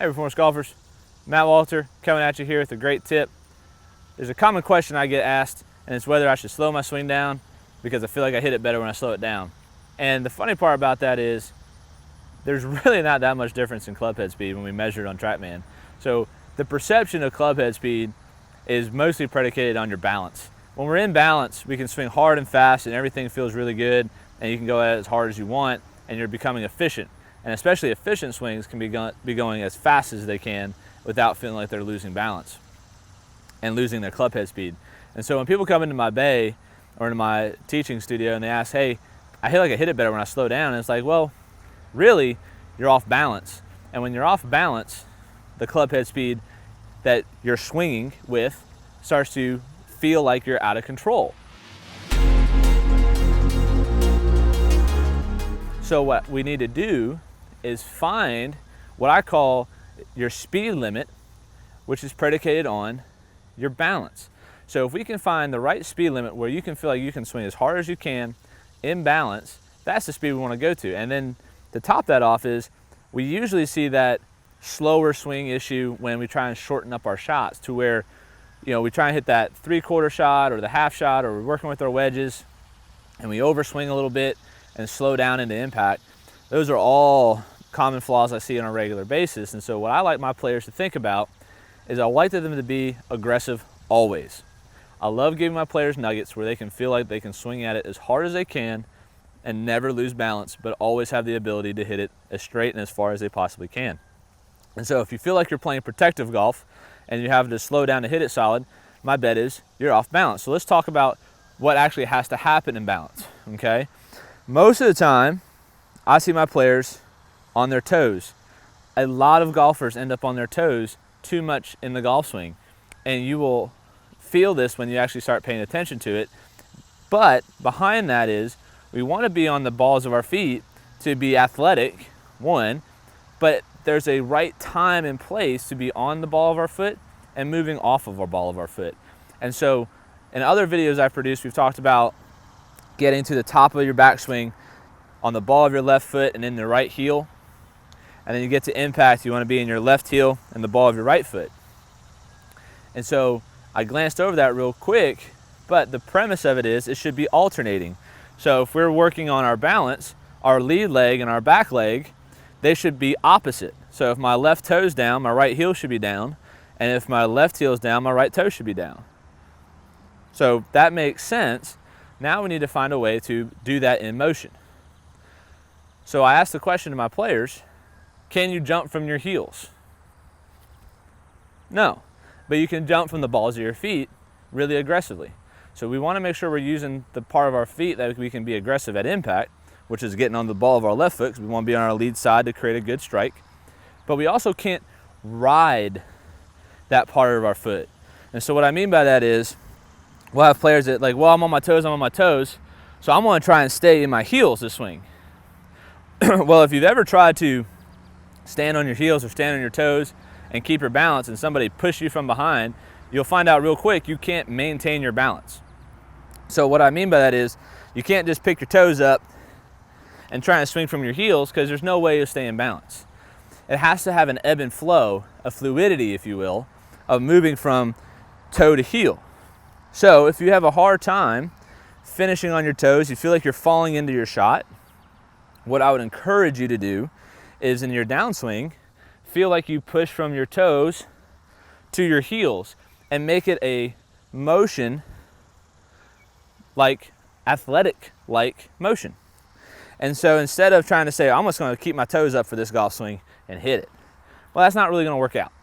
Hey Performance Golfers, Matt Walter coming at you here with a great tip. There's a common question I get asked, and it's whether I should slow my swing down because I feel like I hit it better when I slow it down. And the funny part about that is there's really not that much difference in club head speed when we measure it on TrackMan. So the perception of club head speed is mostly predicated on your balance. When we're in balance, we can swing hard and fast and everything feels really good, and you can go at it as hard as you want and you're becoming efficient. And especially efficient swings can be going as fast as they can without feeling like they're losing balance and losing their club head speed. And so when people come into my bay or into my teaching studio and they ask, hey, I feel like I hit it better when I slow down, and it's like, well, really, you're off balance. And when you're off balance, the club head speed that you're swinging with starts to feel like you're out of control. So what we need to do is find what I call your speed limit, which is predicated on your balance. So if we can find the right speed limit where you can feel like you can swing as hard as you can in balance, that's the speed we want to go to. And then to top that off is we usually see that slower swing issue when we try and shorten up our shots to where, we try and hit that 3/4 shot or the half shot, or we're working with our wedges and we overswing a little bit and slow down into impact. Those are all common flaws I see on a regular basis. And so what I like my players to think about is I like them to be aggressive always. I love giving my players nuggets where they can feel like they can swing at it as hard as they can and never lose balance, but always have the ability to hit it as straight and as far as they possibly can. And so if you feel like you're playing protective golf and you have to slow down to hit it solid, my bet is you're off balance. So let's talk about what actually has to happen in balance, okay? Most of the time, I see my players on their toes. A lot of golfers end up on their toes too much in the golf swing, and you will feel this when you actually start paying attention to it. But behind that is we want to be on the balls of our feet to be athletic, one, but there's a right time and place to be on the ball of our foot and moving off of our ball of our foot. And so in other videos I've produced, we've talked about getting to the top of your backswing on the ball of your left foot and in the right heel. And then you get to impact, you want to be in your left heel and the ball of your right foot. And so I glanced over that real quick, but the premise of it is it should be alternating. So if we're working on our balance, our lead leg and our back leg, they should be opposite. So if my left toe's down, my right heel should be down. And if my left heel's down, my right toe should be down. So that makes sense. Now we need to find a way to do that in motion. So I asked the question to my players, can you jump from your heels? No, but you can jump from the balls of your feet really aggressively. So we want to make sure we're using the part of our feet that we can be aggressive at impact, which is getting on the ball of our left foot, because we want to be on our lead side to create a good strike. But we also can't ride that part of our foot. And so what I mean by that is we'll have players that like, well, I'm on my toes, so I'm going to try and stay in my heels this swing. Well, if you've ever tried to stand on your heels or stand on your toes and keep your balance and somebody push you from behind, you'll find out real quick you can't maintain your balance. So what I mean by that is you can't just pick your toes up and try and swing from your heels, because there's no way to stay in balance. It has to have an ebb and flow, a fluidity, if you will, of moving from toe to heel. So if you have a hard time finishing on your toes, you feel like you're falling into your shot, what I would encourage you to do is in your downswing, feel like you push from your toes to your heels and make it a motion like athletic-like motion. And so instead of trying to say, I'm just going to keep my toes up for this golf swing and hit it, well, that's not really going to work out.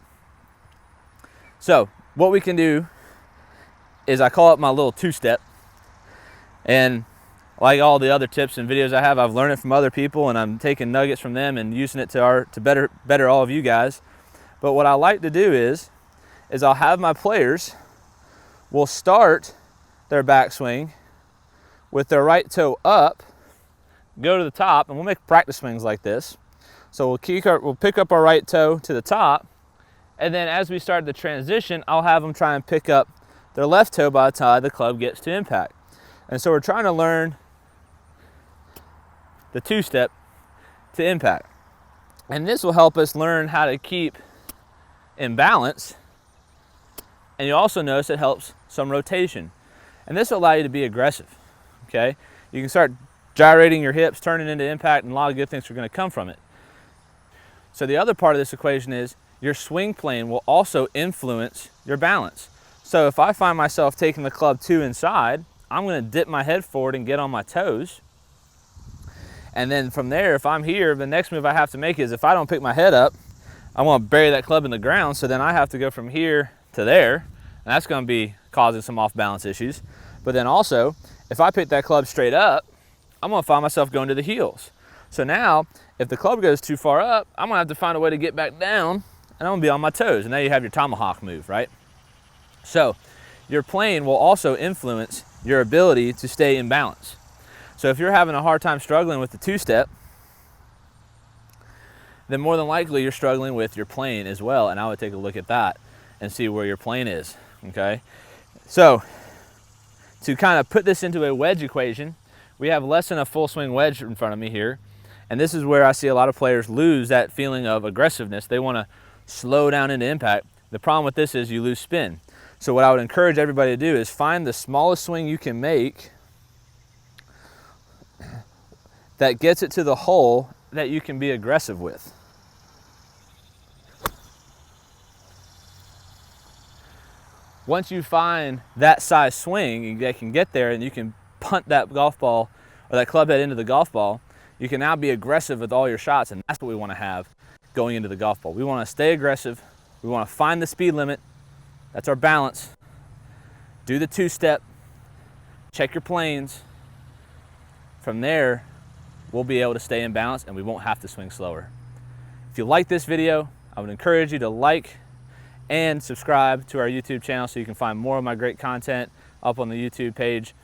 So what we can do is I call it my little two-step. And like all the other tips and videos I have, I've learned it from other people, and I'm taking nuggets from them and using it to better all of you guys. But what I like to do is I'll have my players will start their backswing with their right toe up, go to the top, and we'll make practice swings like this. So we'll pick up our right toe to the top, and then as we start the transition, I'll have them try and pick up their left toe by the time the club gets to impact. And so we're trying to learn the two-step to impact. And this will help us learn how to keep in balance. And you also notice it helps some rotation. And this will allow you to be aggressive, okay? You can start gyrating your hips, turning into impact, and a lot of good things are going to come from it. So the other part of this equation is your swing plane will also influence your balance. So if I find myself taking the club too inside, I'm going to dip my head forward and get on my toes. And then from there, if I'm here, the next move I have to make is if I don't pick my head up, I want to bury that club in the ground. So then I have to go from here to there, and that's going to be causing some off balance issues. But then also, if I pick that club straight up, I'm going to find myself going to the heels. So now, if the club goes too far up, I'm going to have to find a way to get back down, and I'm going to be on my toes. And now you have your tomahawk move, right? So your plane will also influence your ability to stay in balance. So if you're having a hard time struggling with the two-step, then more than likely you're struggling with your plane as well. And I would take a look at that and see where your plane is, okay? So to kind of put this into a wedge equation, we have less than a full swing wedge in front of me here. And this is where I see a lot of players lose that feeling of aggressiveness. They want to slow down into impact. The problem with this is you lose spin. So what I would encourage everybody to do is find the smallest swing you can make that gets it to the hole that you can be aggressive with. Once you find that size swing that can get there and you can punt that golf ball or that club head into the golf ball, you can now be aggressive with all your shots, and that's what we want to have going into the golf ball. We want to stay aggressive. We want to find the speed limit. That's our balance. Do the two-step. Check your planes. From there, we'll be able to stay in balance and we won't have to swing slower. If you like this video, I would encourage you to like and subscribe to our YouTube channel so you can find more of my great content up on the YouTube page.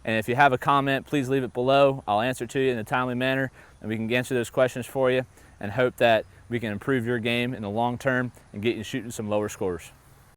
And if you have a comment, please leave it below. I'll answer it to you in a timely manner, and we can answer those questions for you and hope that we can improve your game in the long term and get you shooting some lower scores.